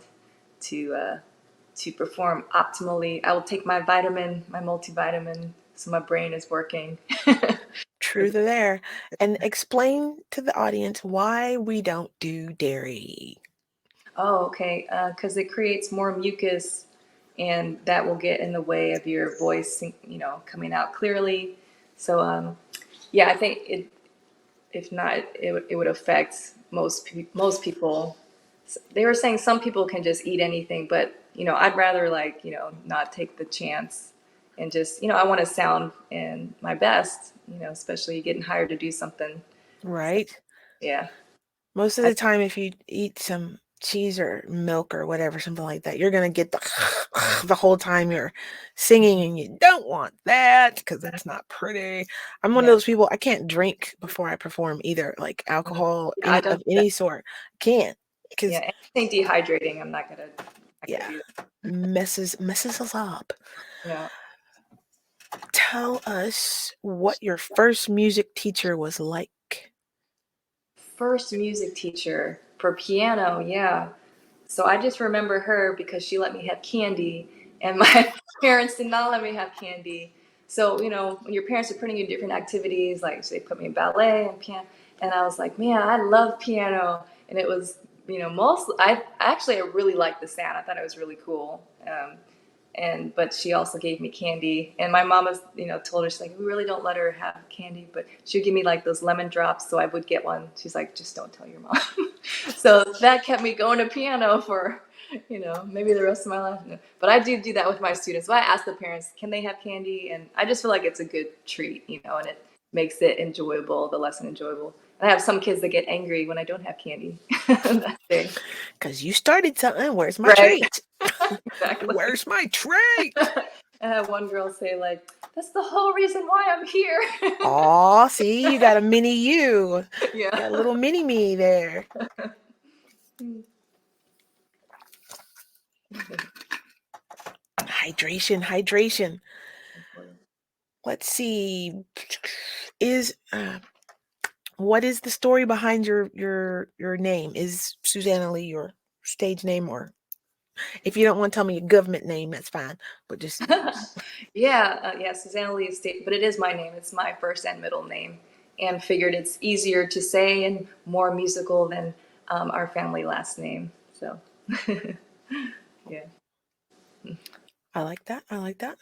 Speaker 2: to uh, to perform optimally. I will take my vitamin, my multivitamin, so my brain is working.
Speaker 1: True to there. And explain to the audience why we don't do dairy.
Speaker 2: Oh, okay. Because it creates more mucus, and that will get in the way of your voice, coming out clearly. So, yeah, I think if not, it would affect most people. They were saying some people can just eat anything, but I'd rather like not take the chance and just I want to sound in my best, especially getting hired to do something. So
Speaker 1: Right?
Speaker 2: yeah,
Speaker 1: Most of
Speaker 2: I,
Speaker 1: the time, if you eat some cheese or milk or whatever, something like that, you're gonna get the the whole time you're singing, and you don't want that because it's not pretty. I'm one of
Speaker 2: yeah,
Speaker 1: those people. I can't drink before I perform either, like alcohol,
Speaker 2: yeah, I
Speaker 1: any
Speaker 2: don't
Speaker 1: of
Speaker 2: do that.
Speaker 1: any sort. Can't because
Speaker 2: Yeah, anything dehydrating, I'm not gonna
Speaker 1: yeah,
Speaker 2: do
Speaker 1: messes us up.
Speaker 2: that. Yeah.
Speaker 1: Tell us what your first music teacher was like.
Speaker 2: First music teacher for piano, yeah. So I just remember her because she let me have candy, and my parents did not let me have candy. So, when your parents are putting you in different activities, like so they put me in ballet and piano, and I was like, man, I love piano. And it was I really liked the sound. I thought it was really cool. But she also gave me candy, and my mom was, told her, she's like, we really don't let her have candy, but she would give me like those lemon drops, so I would get one. She's like, just don't tell your mom. So that kept me going to piano for, maybe the rest of my life. No. But I do that with my students. So I ask the parents, can they have candy? And I just feel like it's a good treat, and it makes it enjoyable, the lesson enjoyable. And I have some kids that get angry when I don't have candy that day.
Speaker 1: Because you started something. Where's my
Speaker 2: Right.
Speaker 1: treat?
Speaker 2: Exactly.
Speaker 1: Where's my treat?
Speaker 2: I had one girl say, like, that's the whole reason why I'm here.
Speaker 1: Aw, see, you got a mini you.
Speaker 2: Yeah.
Speaker 1: Got a little mini me there. Hydration, hydration. Let's see. Is what is the story behind your name? Is Susanna Lee your stage name, or if you don't want to tell me your government name, that's fine. But just
Speaker 2: Yeah, Susanna Lee Estate, but it is my name. It's my first and middle name, and figured it's easier to say and more musical than our family last name. So, yeah.
Speaker 1: I like that. I like that.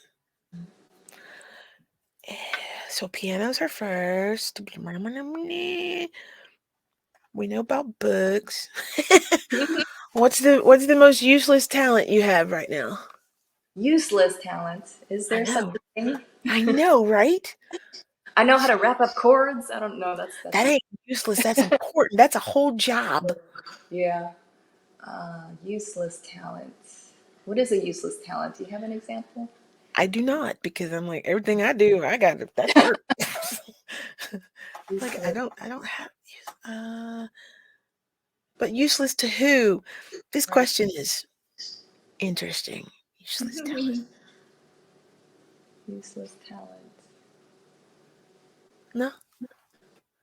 Speaker 1: So piano's her first. We know about books. What's the most useless talent you have right now?
Speaker 2: Useless talent. Is
Speaker 1: I
Speaker 2: there such
Speaker 1: know.
Speaker 2: a thing?
Speaker 1: I know, right?
Speaker 2: I know how to wrap up chords. I don't know. That's
Speaker 1: That ain't useless. That's important. That's a whole job.
Speaker 2: yeah. Useless talent. What is a useless talent? Do you have an example?
Speaker 1: I do not, because I'm like, everything I do, I got that's work. Like I
Speaker 2: Useless.
Speaker 1: don't have but useless to who? This
Speaker 2: Right.
Speaker 1: question is interesting. Useless talent.
Speaker 2: Useless talent.
Speaker 1: No,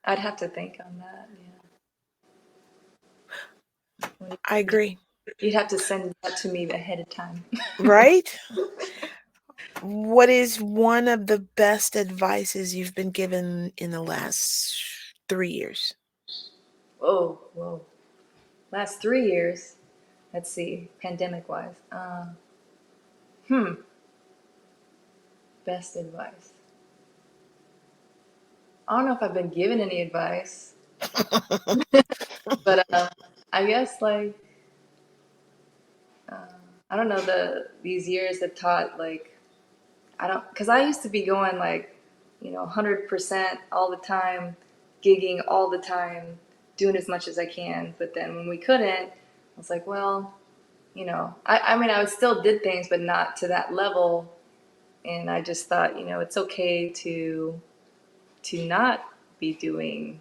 Speaker 2: I'd have to think on that. Yeah.
Speaker 1: I agree.
Speaker 2: You'd have to send that to me ahead of time.
Speaker 1: Right? What is one of the best advices you've been given in the last 3 years?
Speaker 2: Whoa. Last 3 years. Let's see, pandemic wise. Best advice. I don't know if I've been given any advice, but I guess like uh, I don't know, these years have taught, like, I don't, because I used to be going like, 100% all the time, gigging all the time, doing as much as I can. But then when we couldn't, I was like, well, I mean, I would still did things, but not to that level. And I just thought, it's okay to not be doing,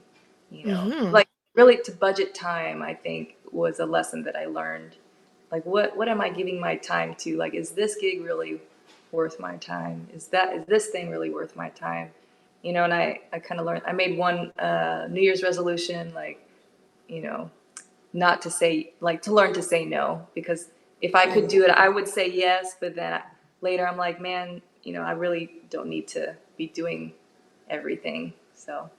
Speaker 1: Hmm.
Speaker 2: like, really to budget time. I think was a lesson that I learned. Like, what am I giving my time to? Like, is this gig really worth my time? Is this thing really worth my time? And I kind of learned. I made one New Year's resolution, like, you know, not to say, like, to learn to say no, because if I could do it, I would say yes. But then later, I'm like, man, I really don't need to be doing everything. So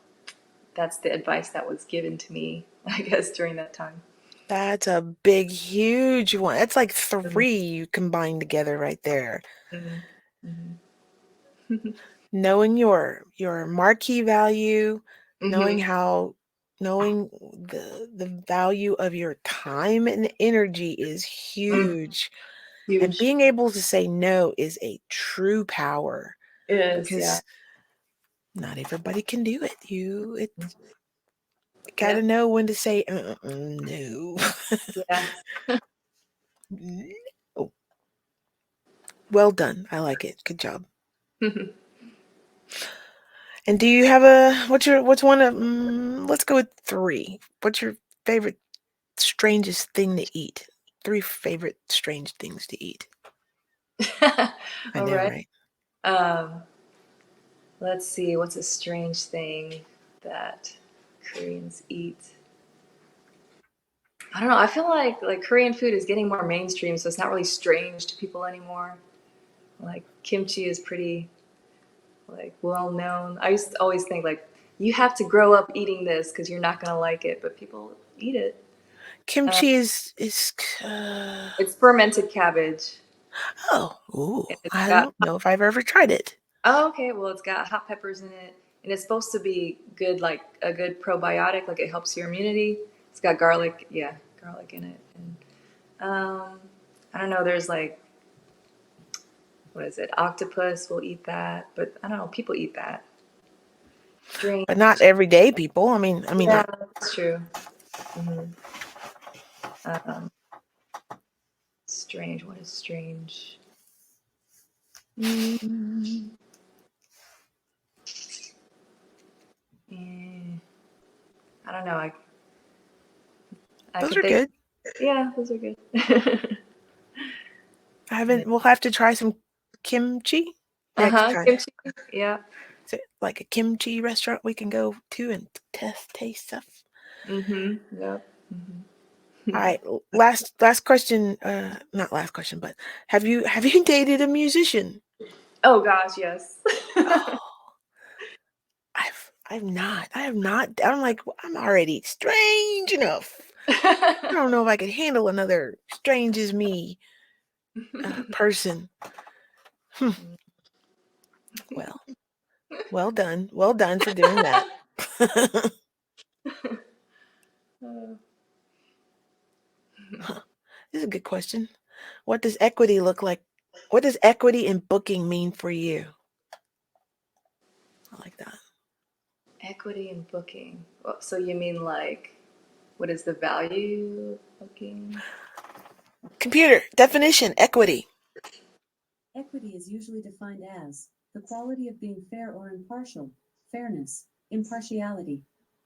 Speaker 2: that's the advice that was given to me, I guess, during that time.
Speaker 1: That's a big, huge one. That's like
Speaker 2: Mhm.
Speaker 1: three you combined together right there.
Speaker 2: Mhm. Mhm.
Speaker 1: Knowing your marquee value, knowing
Speaker 2: Mhm.
Speaker 1: how knowing the value of your time and energy is
Speaker 2: Mm.
Speaker 1: huge. And
Speaker 2: Huge.
Speaker 1: being able to say no is a true power,
Speaker 2: It is, yeah.
Speaker 1: because not everybody can do it. You
Speaker 2: Yeah.
Speaker 1: gotta know when to say no.
Speaker 2: Yeah.
Speaker 1: No. Well done. I like it. Good job. And do you have what's one of, let's go with three. What's your favorite strangest thing to eat? Three favorite strange things to eat. I
Speaker 2: All
Speaker 1: know,
Speaker 2: right.
Speaker 1: right?
Speaker 2: Um, let's see. What's a strange thing that Koreans eat? I don't know. I feel like Korean food is getting more mainstream, so it's not really strange to people anymore. Like kimchi is pretty, like, well known. I used to always think, like, you have to grow up eating this because you're not gonna like it, but people eat it.
Speaker 1: Kimchi is
Speaker 2: It's fermented cabbage. And it's
Speaker 1: I
Speaker 2: got
Speaker 1: don't know if I've ever tried it.
Speaker 2: Oh, okay. Well, it's got hot peppers in it, and it's supposed to be good, like a good probiotic, like it helps your immunity. It's got garlic, yeah, garlic in it, and I don't know. There's like, what is it? Octopus will eat that, but I don't know. People eat that. Strange.
Speaker 1: But not everyday people. I mean,
Speaker 2: Yeah, that's true. Hmm. Um, Strange. What is strange? Mm, eh, I don't know. I
Speaker 1: those
Speaker 2: could
Speaker 1: are
Speaker 2: think.
Speaker 1: good.
Speaker 2: Yeah, those are good.
Speaker 1: I haven't. We'll have to try some kimchi next time.
Speaker 2: Kimchi. Yeah.
Speaker 1: Is it like a kimchi restaurant we can go to and taste stuff?
Speaker 2: Mm-hmm. Yep.
Speaker 1: All
Speaker 2: Mm-hmm.
Speaker 1: right. Last question. Not last question, but have you dated a musician?
Speaker 2: Oh gosh, yes.
Speaker 1: Oh, I've not. I have not. I'm like, I'm already strange enough. I don't know if I could handle another strange as me person. Hmm. Well, well done. Well done for doing that. This is a good question. What does equity look like? What does equity in booking mean for you? I like that.
Speaker 2: Equity in booking. Well, so you mean like, what is the value of booking?
Speaker 1: Computer definition equity.
Speaker 5: Equity is usually defined as the quality of being fair or impartial, fairness, impartiality.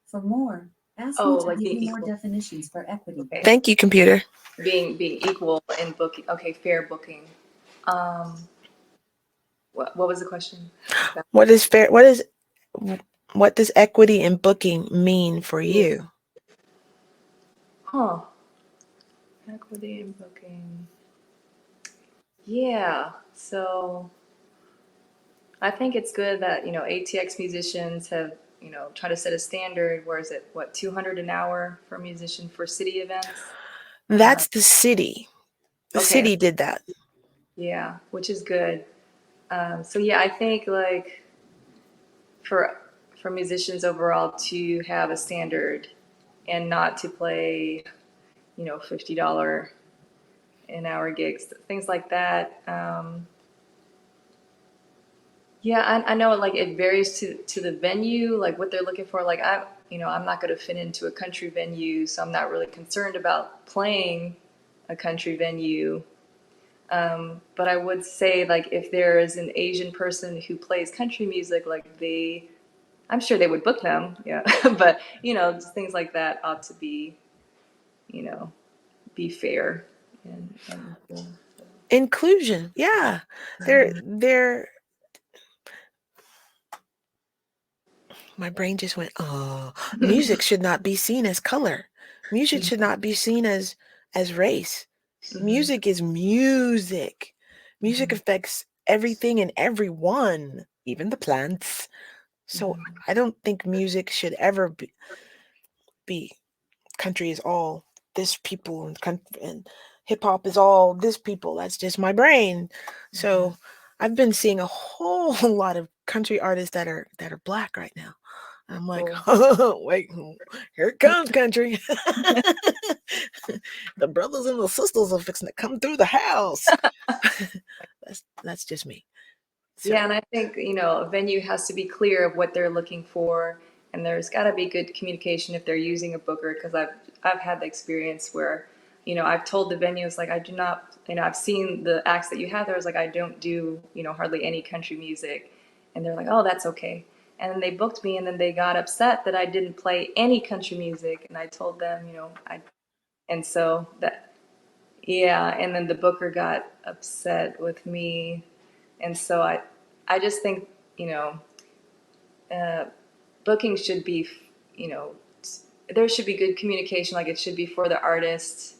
Speaker 5: For more, ask
Speaker 2: Oh,
Speaker 5: me to
Speaker 2: like
Speaker 5: give
Speaker 2: being
Speaker 5: you more
Speaker 2: equal.
Speaker 5: definitions for equity.
Speaker 2: Okay.
Speaker 1: Thank you, computer.
Speaker 2: Being equal in booking. Okay, fair booking. Um, what was the question?
Speaker 1: What is fair? What does equity in booking mean for you?
Speaker 2: Huh. Equity in booking. Yeah. So I think it's good that, ATX musicians have, tried to set a standard. Where is it? What, 200 an hour for a musician for city events?
Speaker 1: That's the city. The
Speaker 2: Okay.
Speaker 1: city did that.
Speaker 2: Yeah, which is good. So yeah, I think like for musicians overall to have a standard and not to play, $50 an hour gigs, things like that. Yeah, I know like it varies to the venue, like what they're looking for. Like I'm not going to fit into a country venue, so I'm not really concerned about playing a country venue. But I would say like if there is an Asian person who plays country music, like I'm sure they would book them. Yeah, but just things like that ought to be, you know, be fair and equal.
Speaker 1: Inclusion. Yeah. They're my brain just went, oh, music should not be seen as color. Music should not be seen as race.
Speaker 2: Mhm.
Speaker 1: Music is music. Music
Speaker 2: Mhm.
Speaker 1: affects everything and everyone, even the plants. So
Speaker 2: Mhm.
Speaker 1: I don't think music should ever be country is all this people and hip hop is all this people. That's just my brain.
Speaker 2: Mhm.
Speaker 1: So I've been seeing a whole lot of country artists that are black right now. I'm like,
Speaker 2: Cool.
Speaker 1: oh, wait, here it comes, country. The brothers and the sisters are fixing to come through the house. That's just me. So
Speaker 2: Yeah, and I think, a venue has to be clear of what they're looking for, and there's got to be good communication if they're using a booker, because I've had the experience where, I've told the venues like I do not, I've seen the acts that you have there. I was like I don't do, hardly any country music, and they're like, oh, that's okay. And then they booked me, and then they got upset that I didn't play any country music, and I told them, and so that, yeah, and then the booker got upset with me, and so I just think, you know, uh, booking should be, you know, there should be good communication. Like it should be for the artist,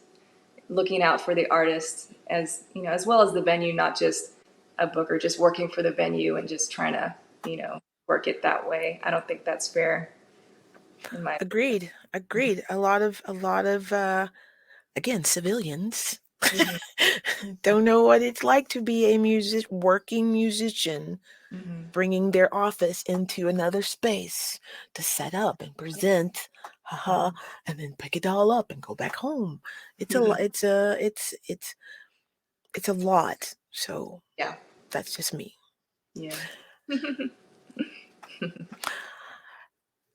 Speaker 2: looking out for the artist as, as well as the venue, not just a booker just working for the venue and just trying to, work it that way. I don't think that's fair in my opinion.
Speaker 1: agreed. A lot of again, civilians
Speaker 2: Mhm.
Speaker 1: don't know what it's like to be a working musician,
Speaker 2: Mhm.
Speaker 1: bringing their office into another space to set up and present, haha, and then pick it all up and go back home. It's a lot. So
Speaker 2: Yeah.
Speaker 1: that's just me.
Speaker 2: Yeah.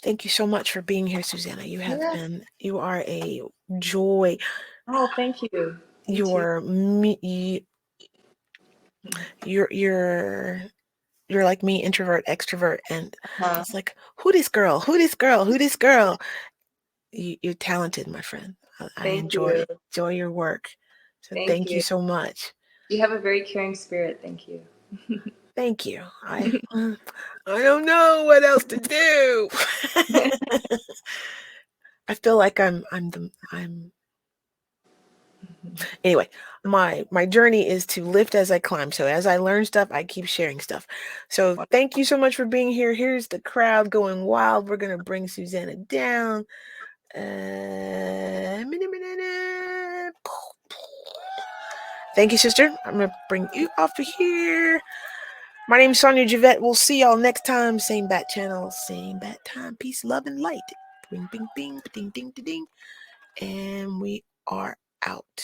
Speaker 1: Thank you so much for being here, Susanna.
Speaker 2: Yeah.
Speaker 1: You are a joy.
Speaker 2: Oh, thank you. You too.
Speaker 1: You're me. You're like me, introvert, extrovert, and
Speaker 2: Uh,
Speaker 1: it's like, who this girl? Who this girl? Who this girl? You're talented, my friend. I
Speaker 2: Thank you.
Speaker 1: enjoy your work. So
Speaker 2: Thank
Speaker 1: thank you
Speaker 2: you.
Speaker 1: so much.
Speaker 2: You have a very caring spirit. Thank you.
Speaker 1: Thank you. I don't know what else to do. I feel like I'm anyway, my journey is to lift as I climb. So as I learn stuff, I keep sharing stuff. So thank you so much for being here. Here's the crowd going wild. We're gonna bring Susanna down. Thank you, sister. I'm gonna bring you off of here. My name's Sonia Javette. We'll see y'all next time. Same bat channel, same bat time. Peace, love, and light. Bing, bing, bing, ding, ding, ding, ding. And we are out.